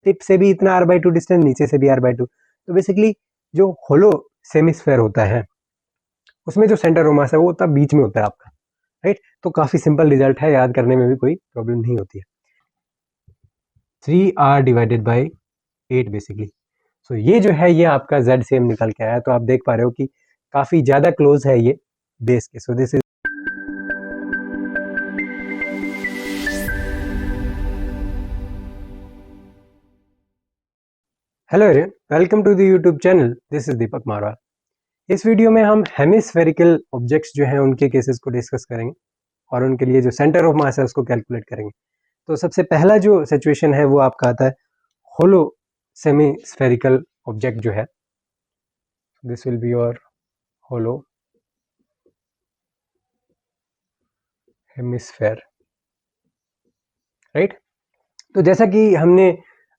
Tip से भी इतना r/2 डिस्टेंस, नीचे से भी r/2। तो बेसिकली जो होलो सेमिस्फेयर होता है उसमें जो सेंटर ऑफ मास है वो तब बीच में होता है आपका, राइट। तो काफी सिंपल रिजल्ट है, याद करने में भी कोई प्रॉब्लम नहीं होती है। 3r divided by 8 basically. सो ये जो है ये आपका ZCM निकल के आया है। तो आप देख पा रहे हो कि काफी ज्यादा क्लोज है ये बेस के। So this is hello everyone, welcome to the YouTube channel. This is Deepak Marwal. इस वीडियो में हम हेमिस्फेरिकल ऑब्जेक्ट्स जो हैं उनके केसेस को डिस्कस करेंगे और उनके लिए जो सेंटर ऑफ मास है उसको कैलकुलेट करेंगे। तो सबसे पहला जो सिचुएशन है वो आपका आता है होलो सेमी स्फेरिकल ऑब्जेक्ट जो है। This will be your hollow hemisphere, right. तो जैसा कि हमने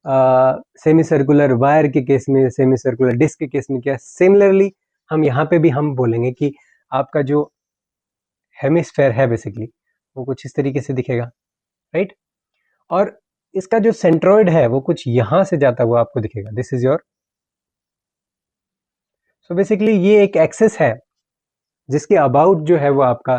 सेमी सर्कुलर वायर के केस में, सेमी सर्कुलर डिस्क के केस में किया, सिमिलरली हम यहाँ पे भी हम बोलेंगे कि आपका जो हेमिस्फेयर है बेसिकली वो कुछ इस तरीके से दिखेगा, राइट। और इसका जो सेंट्रोइड है वो कुछ यहां से जाता हुआ आपको दिखेगा। This is your, so basically ये एक एक्सिस है जिसके अबाउट जो है वो आपका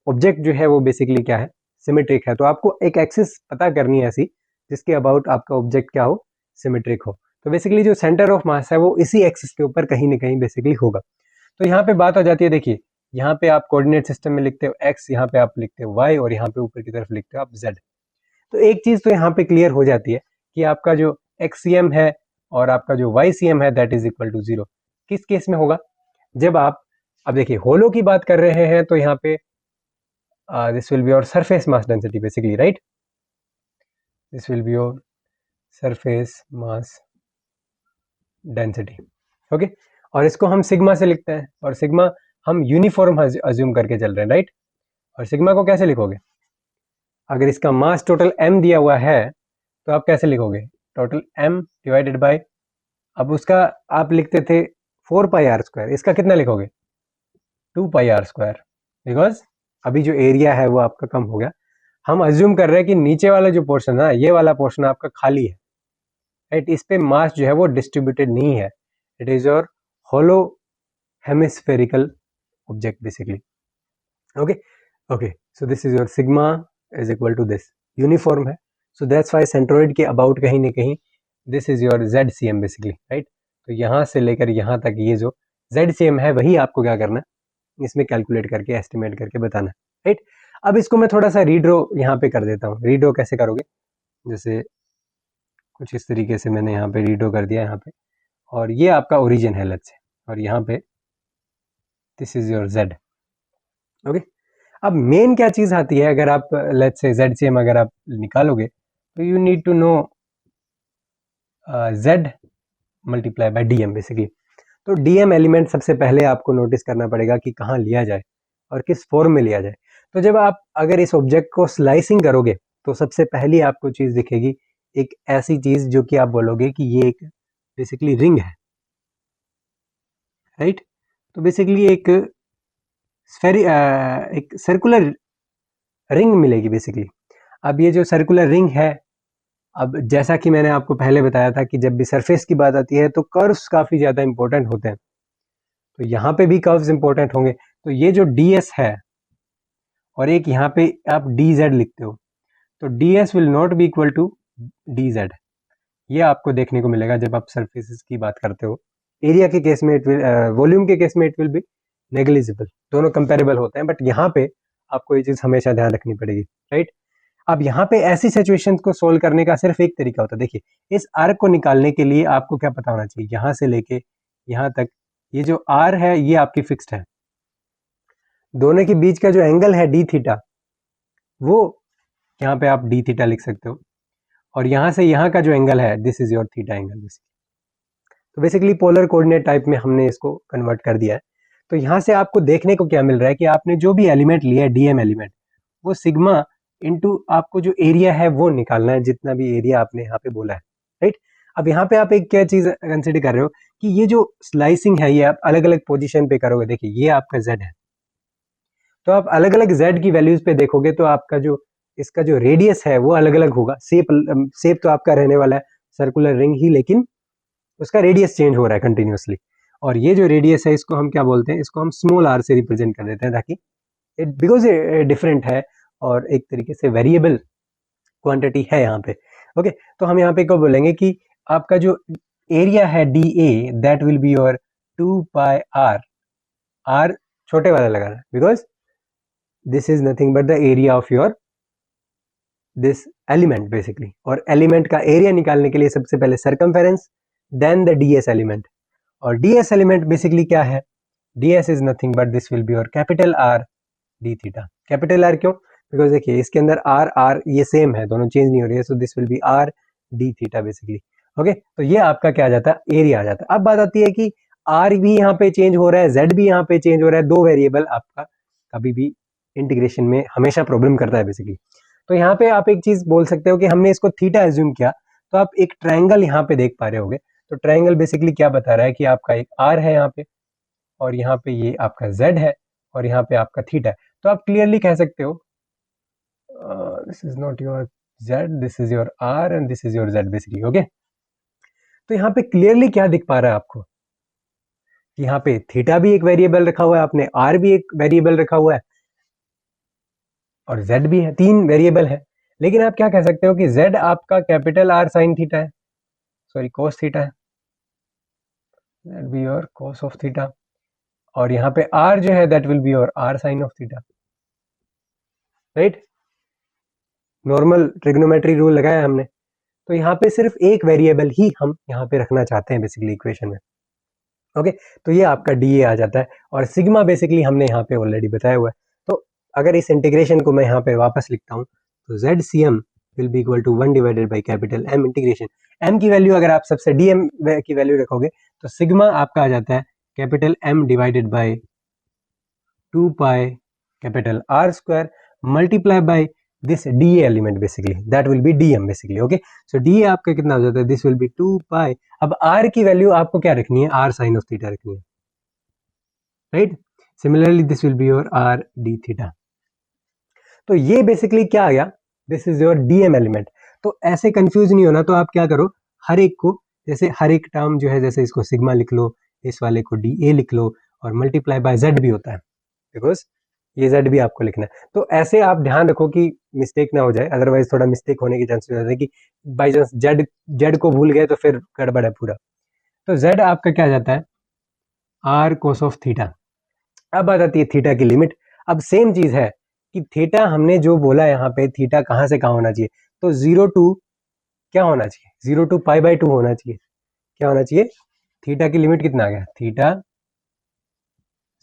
ऑब्जेक्ट जो है वो बेसिकली क्या है, सिमेट्रिक है। तो आपको एक एक्सिस पता करनी है ऐसी जिसके अबाउट आपका ऑब्जेक्ट क्या हो, सिमेट्रिक हो। तो बेसिकली जो सेंटर ऑफ मास है वो इसी एक्सिस के ऊपर कहीं ना कहीं बेसिकली होगा। तो यहाँ पे बात आ जाती है, देखिए यहाँ पे आप कोऑर्डिनेट सिस्टम में लिखते हो x, यहाँ पे आप लिखते हो y और यहाँ पे ऊपर की तरफ लिखते हो आप z। तो एक चीज तो यहाँ पे क्लियर हो जाती है कि आपका जो xcm है और आपका जो ycm है दैट इज इक्वल टू 0। किस केस में होगा, जब आप, अब देखिए होलो की बात कर रहे हैं तो यहाँ पे this will be your surface mass density basically, right. This will be your surface mass density, okay. और इसको हम सिग्मा से लिखते हैं और सिग्मा हम यूनिफॉर्म अज्यूम करके चल रहे हैं, राइट। और सिग्मा को कैसे लिखोगे, अगर इसका मास टोटल m दिया हुआ है तो आप कैसे लिखोगे, टोटल m डिवाइडेड बाय, अब उसका आप लिखते थे 4πr², इसका कितना लिखोगे 2πr², बिकॉज अभी जो एरिया है वो आपका कम हो गया। हम अज्यूम कर रहे हैं कि नीचे वाला जो पोर्शन है, ये वाला पोर्शन आपका खाली है, राइट। इस पे मास जो है वो डिस्ट्रीब्यूटेड नहीं है। It is your hollow hemispherical object basically, okay okay. So this is your sigma is equal to this, uniform है। सो दैट्स वाई सेंट्रोइड के अबाउट कहीं ना कहीं this is your ZCM basically, right. तो यहाँ से लेकर यहाँ तक ये जो ZCM है वही आपको क्या करना है, इसमें कैलकुलेट करके एस्टिमेट करके बताना है, राइट। अब इसको मैं थोड़ा सा रीड्रो यहाँ पे कर देता हूँ। रीड्रो कैसे करोगे, जैसे कुछ इस तरीके से मैंने यहाँ पे रीड्रो कर दिया यहाँ पे, और ये आपका ओरिजिन है लेट्स से, और यहाँ पे this is your Z, okay. अब मेन क्या चीज आती है, अगर आप लेट्स से ZCM अगर आप निकालोगे तो you need to know Z multiply by DM basically. तो DM एलिमेंट सबसे पहले आपको नोटिस करना पड़ेगा कि कहाँ लिया जाए और किस फॉर्म में लिया जाए। तो जब आप अगर इस ऑब्जेक्ट को स्लाइसिंग करोगे तो सबसे पहली आपको चीज दिखेगी एक ऐसी चीज जो कि आप बोलोगे कि ये एक बेसिकली रिंग है, राइट। तो बेसिकली एक एक सर्कुलर रिंग मिलेगी बेसिकली। अब ये जो सर्कुलर रिंग है, अब जैसा कि मैंने आपको पहले बताया था कि जब भी सरफेस की बात आती है तो कर्व्स काफी ज्यादा इंपॉर्टेंट होते हैं, तो यहाँ पे भी कर्व्स इंपॉर्टेंट होंगे। तो ये जो ds है और एक यहाँ पे आप dz लिखते हो, तो ds will not be equal to dz। ये आपको देखने को मिलेगा जब आप सरफेसेस की बात करते हो। एरिया के केस में इट विल, वॉल्यूम के केस में इट विल बी नेग्लिजिबल, दोनों कंपेरेबल होते हैं, बट यहाँ पे आपको ये चीज हमेशा ध्यान रखनी पड़ेगी, राइट। अब यहाँ पे ऐसी सिचुएशन को सोल्व करने का सिर्फ एक तरीका होता है। देखिए इस आर्क को निकालने के लिए आपको क्या पता होना चाहिए, यहाँ से लेके यहाँ तक ये जो आर है ये आपकी फिक्स्ड है, दोनों के बीच का जो एंगल है डी थीटा, वो यहाँ पे आप डी थीटा लिख सकते हो, और यहाँ से यहाँ का जो एंगल है this is your theta angle basically. तो बेसिकली पोलर कोऑर्डिनेट टाइप में हमने इसको कन्वर्ट कर दिया है। तो यहाँ से आपको देखने को क्या मिल रहा है कि आपने जो भी एलिमेंट लिया है DM एलिमेंट, वो सिग्मा इनटू आपको जो एरिया है वो निकालना है, जितना भी एरिया आपने यहाँ पे बोला है, राइट। अब यहाँ पे आप एक क्या चीज कंसिडर कर रहे हो कि ये जो स्लाइसिंग है ये आप अलग अलग पोजीशन पे करोगे। देखिए ये आपका Z है, तो आप अलग अलग Z की वैल्यूज पे देखोगे तो आपका जो इसका जो रेडियस है वो अलग अलग होगा। शेप तो आपका रहने वाला है सर्कुलर रिंग ही, लेकिन उसका रेडियस चेंज हो रहा है कंटिन्यूसली। और ये जो रेडियस है इसको हम क्या बोलते हैं, इसको हम स्मॉल आर से रिप्रेजेंट कर देते हैं, ताकि बिकॉज ये डिफरेंट है और एक तरीके से वेरिएबल क्वांटिटी है यहाँ पे। ओके, तो हम यहाँ पे क्या बोलेंगे कि आपका जो एरिया है D A that will be your 2 pi R. R छोटे वाला लगाना because this is nothing but the area of your this element basically. और एलिमेंट का एरिया निकालने के लिए सबसे पहले circumference then the DS element. और डीएस एलिमेंट बेसिकली क्या है, DS is nothing but this will be your capital R D theta. Capital R क्यों, बिकॉज देखिए इसके अंदर आर आर ये सेम है, दोनों चेंज नहीं हो रही है, सो this will be are D theta basically. Okay, तो ये आपका क्या आ जाता है, एरिया आ जाता है। अब बात आती है कि आर भी यहाँ पे चेंज हो रहा है, जेड भी यहाँ पे चेंज हो रहा है, दो वेरिएबल आपका कभी भी इंटीग्रेशन में हमेशा प्रॉब्लम करता है बेसिकली। तो यहाँ पे आप एक चीज बोल सकते हो कि हमने इसको थीटा एज्यूम किया, तो आप एक ट्रायंगल यहाँ पे देख पा रहे होगे। तो ट्रायंगल बेसिकली क्या बता रहा है कि आपका एक आर है यहाँ पे, और यहाँ पे ये आपका जेड है, और यहाँ पे आपका थीटा है। तो आप क्लियरली कह सकते हो this is not your Z, this is your R and this is your Z basically. Okay, तो यहाँ पे क्लियरली क्या दिख पा रहा है आपको कि यहाँ पे थीटा भी एक वेरिएबल रखा हुआ है आपने, आर भी एक वेरिएबल रखा हुआ है, और z भी है, तीन वेरिएबल है। लेकिन आप क्या कह सकते हो कि z आपका कैपिटल आर साइन थीटा है, सॉरी कोस थीटा है, that be your cos of theta. और यहाँ पे r जो है that will be your r sine of theta, right. Normal trigonometry rule लगाया हमने। तो यहाँ पे सिर्फ एक वेरिएबल ही हम यहाँ पे रखना चाहते हैं बेसिकली इक्वेशन में। ओके, तो ये आपका डी आ जाता है, और सिग्मा बेसिकली हमने यहाँ पे ऑलरेडी बताया हुआ है। तो अगर इस इंटीग्रेशन को मैं यहाँ पे वापस लिखता हूँ, तो Z C M will be equal to 1 divided by capital M integration. M की वैल्यू अगर आप सबसे डी एम की वैल्यू रखोगे तो सिग्मा आपका आ जाता है capital M divided by 2 pi capital R square multiply by this D element basically, that will be D M basically. Okay, so D आपका कितना हो जाता है, दिस विल बी 2 पाई। अब आर की वैल्यू आपको क्या रखनी है, आर साइन ऑफ थीटा रखनी है, right. Similarly this will be your are D theta. तो ये बेसिकली क्या आ गया, this is your DM element. तो ऐसे कंफ्यूज नहीं होना, तो आप क्या करो, हर एक को जैसे हर एक टर्म जो है, जैसे इसको सिग्मा लिख लो, इस वाले को डी ए लिख लो, और मल्टीप्लाई बाय जेड भी होता है बिकॉज ये जेड भी आपको लिखना है। तो ऐसे आप ध्यान रखो कि मिस्टेक ना हो जाए, अदरवाइज थोड़ा मिस्टेक होने की चांसेस हो जाते हैं कि बाई चांस जेड जेड को भूल गए तो फिर गड़बड़ है पूरा। तो जेड आपका क्या जाता है, आर कोस ऑफ थीटा। अब बात आती है थीटा की लिमिट। अब सेम चीज है कि थीटा हमने जो बोला यहाँ पे, थीटा कहाँ से कहाँ होना चाहिए, तो 0 टू क्या होना चाहिए, 0 टू पाई बाई 2 होना चाहिए। क्या होना चाहिए, थीटा की लिमिट कितना आ गया, थीटा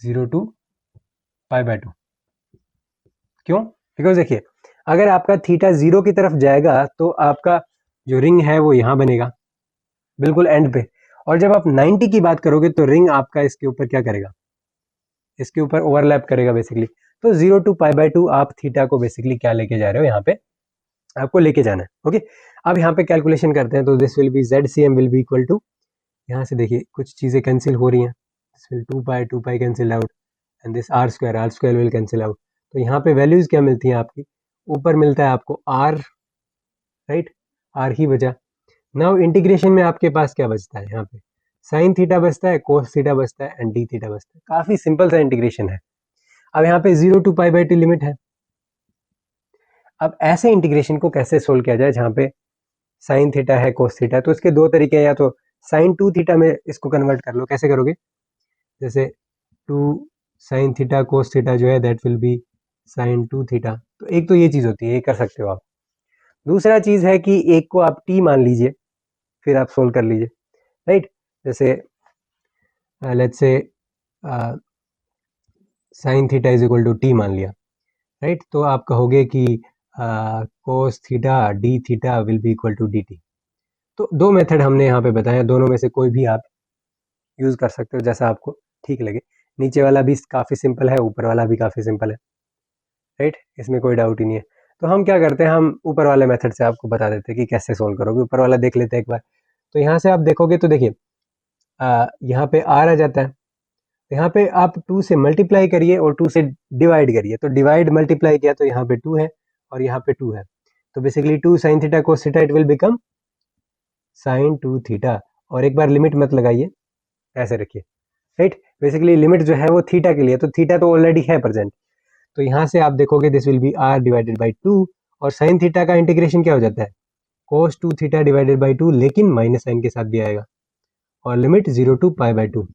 0 टू पाई बाई 2। क्यों, बिकॉज देखिए अगर आपका थीटा 0 की तरफ जाएगा तो आपका जो रिंग है वो यहाँ बनेगा बिल्कुल एंड पे, और जब आप 90 की बात करोगे तो रिंग आपका इसके ऊपर क्या करेगा, इसके ऊपर ओवरलैप करेगा बेसिकली। तो 0 टू पाई बाई 2 आप थीटा को बेसिकली क्या लेके जा रहे हो, यहाँ पे आपको लेके जाना है। ओके, अब यहाँ पे कैलकुलेशन करते हैं, तो this will be Z C M will be equal to, यहाँ से देखिए कुछ चीजें कैंसिल हो रही हैं, this will 2 pi cancel out, and this R square will cancel out. तो यहाँ पे वैल्यूज क्या मिलती हैं आपकी, ऊपर मिलता है आपको आर, राइट, आर ही बचा। नाउ इंटीग्रेशन में आपके पास क्या बचता है, यहाँ पे साइन थीटा बचता है, कोस थीटा बचता है, एंड डी थीटा बचता है। काफी सिंपल सा इंटीग्रेशन है। अब यहाँ पे 0 टू पाई बाई 2 लिमिट है। अब ऐसे इंटीग्रेशन को कैसे सोल्व किया जाए जहाँ पे साइन थीटा है, कोस थीटा है, तो इसके दो तरीके हैं, या तो साइन 2 थीटा में इसको कन्वर्ट कर लो। कैसे करोगे, जैसे 2 साइन थीटा कोस थीटा जो है that will be sine 2 theta. तो एक तो ये चीज होती है, ये कर सकते हो आप। दूसरा चीज है कि एक को आप टी मान लीजिए, फिर आप सोल्व कर लीजिए, राइट। जैसे let's say sine theta is equal to T मान लिया, राइट। तो आप कहोगे कि cos theta D theta will be equal to D T. तो दो मेथड हमने यहाँ पे बताया, दोनों में से कोई भी आप यूज कर सकते हो जैसा आपको ठीक लगे। नीचे वाला भी काफी सिंपल है, ऊपर वाला भी काफी सिंपल है, राइट, इसमें कोई डाउट ही नहीं है। तो हम क्या करते हैं, हम ऊपर वाले मेथड से आपको बता देते हैं कि कैसे सोल्व करोगे। ऊपर वाला देख लेते हैं एक बार। तो यहाँ से आप देखोगे तो देखिए यहाँ पे आर आ जाता है, यहाँ पे आप 2 से मल्टीप्लाई करिए और 2 से डिवाइड करिए। तो डिवाइड मल्टीप्लाई किया तो यहाँ पे 2 है, और यहाँ पे 2 है, तो basically 2 sin theta cos theta it will become sin 2 theta. और एक बार लिमिट मत लगाइए, ऐसे रखिए, राइट। बेसिकली लिमिट जो है वो थीटा के लिए, तो थीटा तो ऑलरेडी है प्रेजेंट, तो यहाँ से आप देखोगे this will be r divided by 2, और sin थीटा का इंटीग्रेशन क्या हो जाता है cos 2 थीटा डिवाइडेड बाई 2, लेकिन माइनस साइन के साथ भी आएगा, और लिमिट 0 टू पाई बाई 2।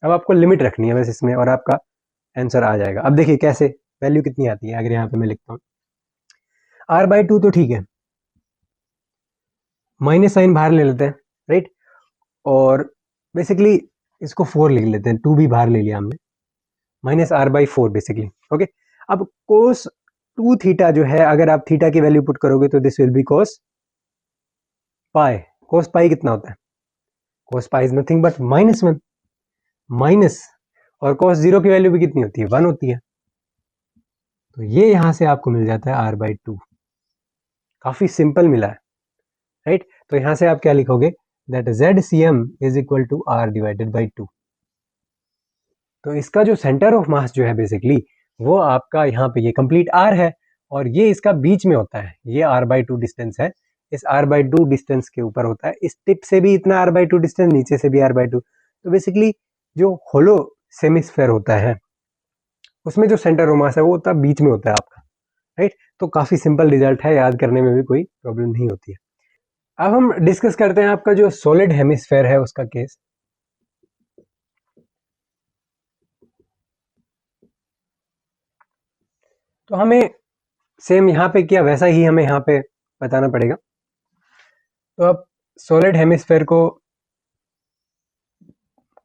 अब आपको लिमिट रखनी है बस इसमें, और आपका आंसर आ जाएगा। अब देखिए कैसे, वैल्यू कितनी आती है, अगर यहाँ पे मैं लिखता हूँ r बाई 2, तो ठीक है, माइनस साइन बाहर ले लेते हैं, राइट, और बेसिकली इसको 4 लिख लेते हैं, 2 भी बाहर ले लिया हमने, minus r by 4 basically, okay. अब cos 2 थीटा जो है, अगर आप थीटा की वैल्यू पुट करोगे तो this will B cos pi. cos पाई कितना होता है, cos pi is nothing but -1, minus, और cos 0 की वैल्यू भी कितनी होती है, 1 होती है, तो ये यहां से आपको मिल जाता है r बाई 2। काफी सिंपल मिला है, राइट। तो यहां से आप क्या लिखोगे, that ZCM is equal to r divided by 2। तो इसका जो सेंटर ऑफ मास जो है बेसिकली वो आपका यहाँ पे ये कंप्लीट r है, और ये इसका बीच में होता है, ये r बाई 2 डिस्टेंस है, इस r बाई 2 डिस्टेंस के ऊपर होता है, इस टिप से भी इतना r बाई 2 डिस्टेंस, नीचे से भी r बाई 2। तो बेसिकली जो होलो सेमिस्फेयर होता है उसमें जो सेंटर ऑफ मास है वो होता है बीच में होता है आपका, राइट। तो काफी सिंपल रिजल्ट है, याद करने में भी कोई प्रॉब्लम नहीं होती है। अब हम डिस्कस करते हैं आपका जो सॉलिड हेमिस्फेयर है उसका केस। तो हमें सेम यहाँ पे किया वैसा ही हमें यहाँ पे बताना पड़ेगा। तो अब सॉलिड हेमिस्फेयर को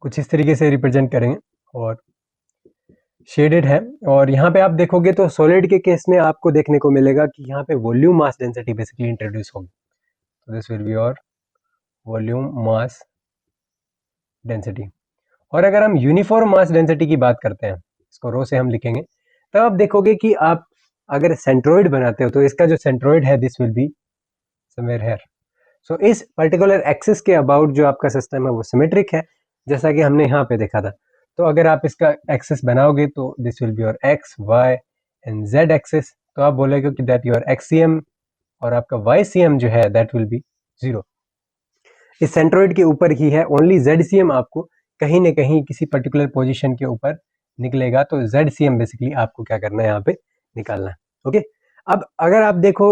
कुछ इस तरीके से रिप्रेजेंट करेंगे, और शेडेड है, और यहाँ पे आप देखोगे तो सॉलिड के केस में आपको देखने को मिलेगा कि यहाँ पे volume mass density basically introduce होगी, तो this will be your volume mass density. और अगर हम यूनिफॉर्म मास डेंसिटी की बात करते हैं, इसको रो से हम लिखेंगे, तब आप देखोगे कि आप अगर सेंट्रोइड बनाते हो तो इसका जो सेंट्रोइड है this will be somewhere here. So इस पर्टिकुलर एक्सिस के अबाउट जो आपका सिस्टम है वो सिमेट्रिक है, जैसा कि हमने यहाँ पे देखा था। तो अगर आप इसका एक्सिस बनाओगे तो this will be your X Y and Z axis, तो आप बोलेगे कि दैट योर एक्सीएम और आपका वाईसीएम जो है दैट विल बी 0। इस सेंट्रोइड के ऊपर ही है, ओनली जेडसीएम आपको कहीं ना कहीं किसी पर्टिकुलर पोजीशन के ऊपर निकलेगा, तो जेडसीएम बेसिकली आपको क्या करना है यहाँ पे निकालना है, ओके। अब अगर आप देखो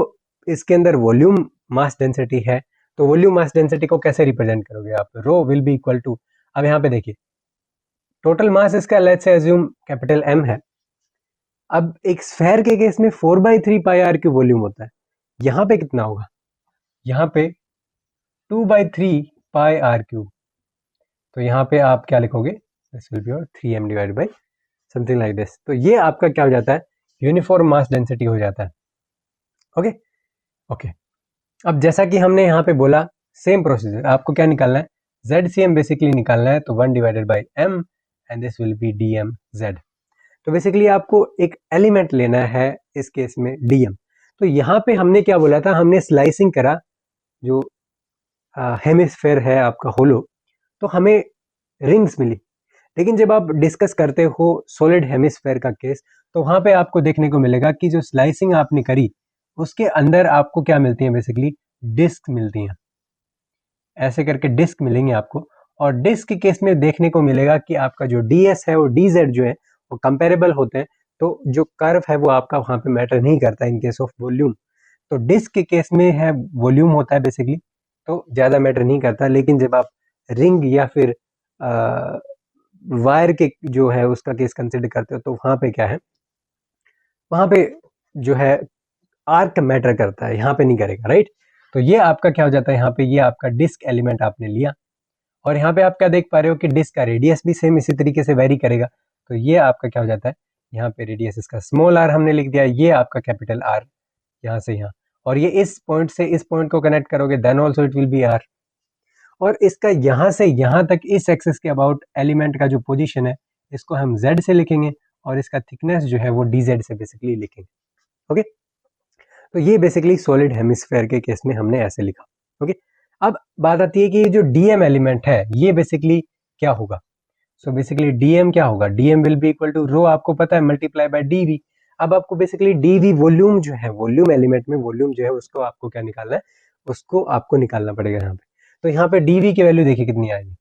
इसके अंदर वॉल्यूम मास डेंसिटी है, तो वॉल्यूम मास डेंसिटी को कैसे रिप्रेजेंट करोगे आप, रो विल बी इक्वल टू, अब यहाँ पे देखिए टोटल मास इसका let's say assume capital M है। अब एक स्फेयर के केस में 4/3 पाई आर क्यूब वॉल्यूम होता है, यहाँ पे कितना होगा, यहाँ पे 2/3 पाई आर क्यूब, तो यहाँ पे आप क्या लिखोगे, this will be your 3m divided by something like this. तो ये आपका क्या हो जाता है, यूनिफॉर्म मास डेंसिटी हो जाता है, ओके ओके। अब जैसा कि हमने यहाँ पे बोला सेम प्रोसीजर, आपको क्या निकालना है, ZCM बेसिकली निकालना है, तो 1 divided by m and this will B dmz। तो बेसिकली आपको एक एलिमेंट लेना है इस केस में dm। तो यहाँ पे हमने क्या बोला था, हमने स्लाइसिंग करा जो हेमिस्फेयर है आपका होलो, तो हमें रिंग्स मिली। लेकिन जब आप डिस्कस करते हो सॉलिड हेमिस्फेयर का केस, तो वहां पे आपको देखने को मिलेगा कि जो स्लाइसिंग आपने करी उसके अंदर आपको क्या मिलती है, बेसिकली डिस्क मिलती हैं, ऐसे करके डिस्क मिलेंगे आपको। और डिस्क के केस में देखने को मिलेगा कि आपका जो ds है और dz जो है वो कंपेरेबल होते हैं, तो जो कर्व है वो आपका वहां पे मैटर नहीं करता इन केस ऑफ वॉल्यूम। तो डिस्क के केस में है वॉल्यूम होता है बेसिकली, तो ज़्यादा मैटर नहीं करता। लेकिन जब आप रिंग या फिर वायर के जो है उसका केस कंसिडर करते हो, तो वहाँ पे क्या है, वहाँ पे जो है आर्क मैटर करता है, यहाँ पे नहीं करेगा, राइट। तो ये आपका क्या हो जाता है, यहाँ पे ये आपका डिस्क एलिमेंट आपने लिया, और यहाँ पे आप क्या देख पा रहे हो कि डिस्क का रेडियस भी सेम इसी तरीके से वेरी करेगा। तो ये आपका क्या हो जाता है, यहाँ पे रेडियस इसका स्मॉल r हमने लिख दिया, ये आपका कैपिटल R यहाँ से यहाँ, और ये इस पॉइंट से इस पॉइंट को कनेक्ट करोगे then also it will be R। और इसका यहाँ से यहाँ तक इस एक्सिस के अबाउट एलिमेंट का जो पोजीशन है इसको हम Z से लिखेंगे, और इसका थिकनेस जो है वो dz से बेसिकली लिखेंगे, ओके। तो ये बेसिकली सॉलिड हेमिस्फेयर के केस में हमने ऐसे लिखा, ओके। अब बात आती है कि ये जो dm एलिमेंट है ये बेसिकली क्या होगा। सो बेसिकली dm क्या होगा, dm will be equal to rho, आपको पता है, मल्टीप्लाई बाय dv। अब आपको बेसिकली डीवी वॉल्यूम जो है, वॉल्यूम एलिमेंट में वॉल्यूम जो है उसको आपको क्या निकालना है, उसको आपको निकालना पड़ेगा यहाँ पे। तो यहाँ पे डीवी की वैल्यू देखिए कितनी आएगी।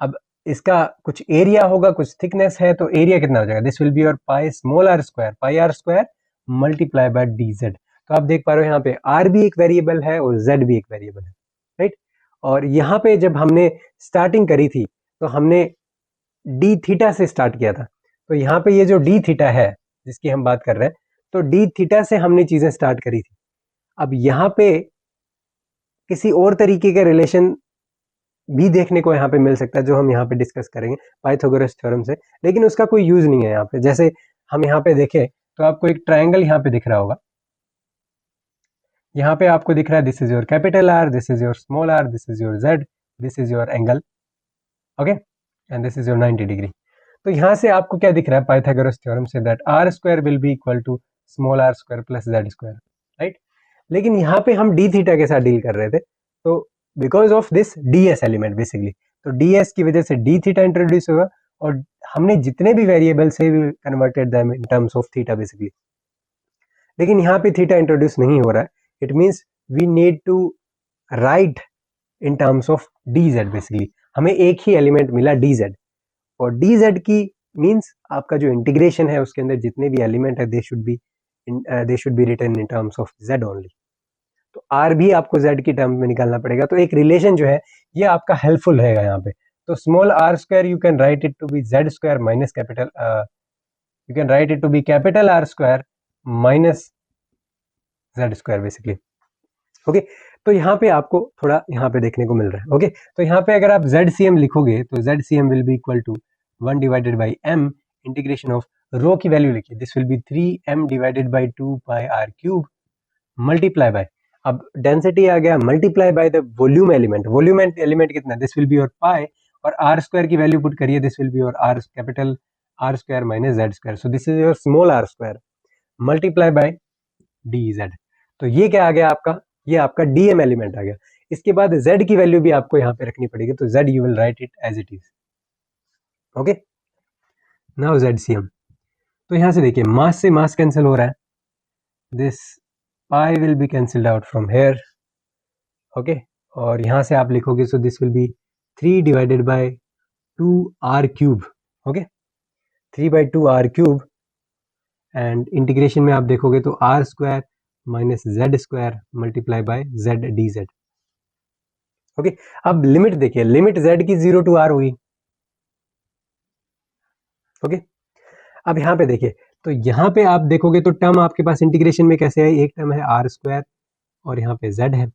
अब इसका कुछ एरिया होगा, कुछ थिकनेस है, तो एरिया कितना हो जाएगा, this will be your pi small R square, pi R square multiply by D Z. तो आप देख पा रहे हो यहाँ पे आर भी एक वेरिएबल है और जेड भी एक वेरिएबल है, राइट। और यहाँ पे जब हमने स्टार्टिंग करी थी तो हमने डी थीटा से स्टार्ट किया था। तो यहाँ पे ये जो डी थीटा है जिसकी हम बात कर रहे हैं, तो डी थीटा से हमने चीजें स्टार्ट करी थी। अब यहाँ पे किसी और तरीके के रिलेशन भी देखने को यहाँ पे मिल सकता है जो हम यहाँ पे डिस्कस करेंगे पाइथागोरस थ्योरम से, लेकिन उसका कोई यूज नहीं है यहाँ पे। जैसे हम यहाँ पे देखें तो आपको एक ट्रायंगल यहाँ पे दिख रहा होगा, यहाँ पे आपको दिख रहा है this is your capital R, this is your small R, this is your Z, this is your angle, okay, and this is your 90 degree. तो यहाँ से आपको क्या दिख रहा है पाइथागोरस थ्योरम से, that R square will be equal to small R square plus Z square, right. लेकिन यहाँ पे हम डी थीटा के साथ डील कर रहे थे, तो because of this D S element basically, तो डी एस की वजह से डी थीटा इंट्रोड्यूस होगा और हमने जितने भी वेरिएबल से converted them in terms of theta basically. लेकिन यहाँ पे थीटा इंट्रोड्यूस नहीं हो रहा है, it means we need to write in terms of D Z basically. हमें एक ही एलिमेंट मिला डी जेड, और डी जेड की मीन्स आपका जो इंटीग्रेशन है उसके अंदर जितने भी एलिमेंट है they should be written in terms of Z only. तो आर भी आपको जेड की टर्म में निकालना पड़ेगा। तो एक रिलेशन जो है ये आपका हेल्पफुल रहेगा यहाँ पे। तो small R square you can write it to be Z square minus capital, you can write it to be capital R square minus Z square basically, okay. तो यहाँ पे आपको थोड़ा यहाँ पे देखने को मिल रहा है, ओके। तो यहाँ पे अगर आप जेड सी एम लिखोगे तो Z C M will be equal to 1 divided by M integration of rho की वैल्यू लिखिए, this will be 3m divided by 2 pi R cube multiply by, अब डेंसिटी आ गया multiply by the volume element, volume element कितना, this will be your pi, और R square की value put करिए, this will be your R capital R square minus Z square, so this is your small R square multiply by D Z. तो ये क्या आ गया आपका, ये आपका डीएम एलिमेंट आ गया। इसके बाद z की वैल्यू भी आपको यहाँ पे रखनी पड़ेगी, तो z you will write it as it is, okay. Now ZCM, तो यहाँ से देखिए मास से मास कैंसिल हो रहा है, this pi will be cancelled out from here, okay. और यहाँ से आप लिखोगे so this will be 3 divided by 2 R cube, okay, 3 by 2 R cube, and integration में आप देखोगे तो R square minus Z square multiply by Z D Z, okay. अब लिमिट देखिए, लिमिट z की 0 टू r हुई, ओके। अब यहाँ पे देखिए, तो यहाँ पे आप देखोगे तो टर्म आपके पास इंटीग्रेशन में कैसे है, एक टर्म है आर स्क्वायर और यहाँ पे z है,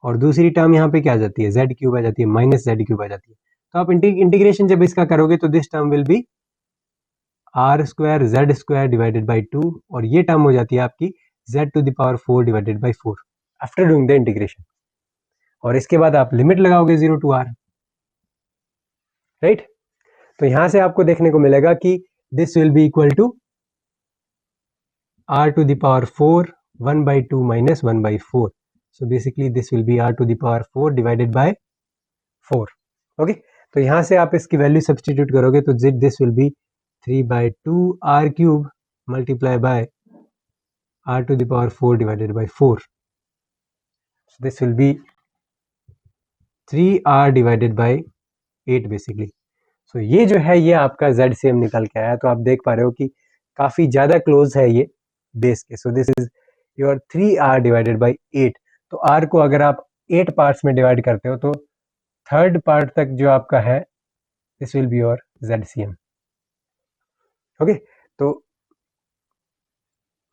और दूसरी टर्म यहाँ पे क्या आ जाती है, जेड क्यूब आ जाती है, माइनस जेड क्यूब आ जाती है। तो आप इंटीग्रेशन जब इसका करोगे तो this term will be R square Z square divided by 2, और ये टर्म हो जाती है आपकी z to the power 4 divided by 4 after doing the integration. और इसके बाद आप लिमिट लगाओगे 0 टू r, राइट। तो यहां से आपको देखने को मिलेगा कि this will be equal to r to the power 4 1 by 2 minus 1 by 4, so basically this will be r to the power 4 divided by 4, okay। तो यहां से आप इसकी वैल्यू सब्सटीट्यूट करोगे तो this will be 3 by 2 r cube multiply by r to the power 4 divided by 4, so this will be 3r divided by 8 basically। so ये जो है ये आपका ZCM निकल के आया। तो आप देख पा रहे हो कि काफी ज्यादा क्लोज है ये बेस के। So this is your 3r divided by 8। तो r को अगर आप 8 पार्ट्स में डिवाइड करते हो तो थर्ड पार्ट तक जो आपका है this will be your ZCM, okay. तो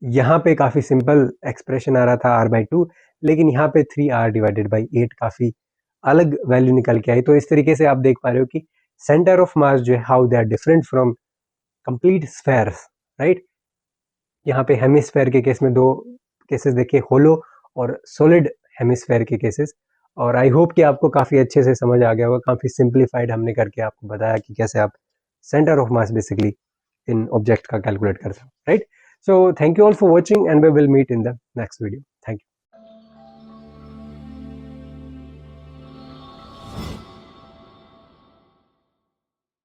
यहाँ पे काफी सिंपल एक्सप्रेशन आ रहा था r/2, लेकिन यहाँ पे 3r डिवाइडेड बाई 8 काफी अलग वैल्यू निकल के आई। तो इस तरीके से आप देख पा रहे हो कि सेंटर ऑफ मास जो है how they are different from complete spheres, right. यहाँ पे हेमिस्फेयर के केस में दो केसेस देखिए, होलो और सॉलिड हेमिस्फेयर के केसेस। और आई होप कि आपको काफ़ी अच्छे से समझ आ गया होगा, काफ़ी सिंप्लीफाइड हमने करके आपको बताया कि कैसे आप सेंटर ऑफ मास बेसिकली इन ऑब्जेक्ट का कैलकुलेट कर सकते हो, right. So thank you all for watching and we will meet in the next video.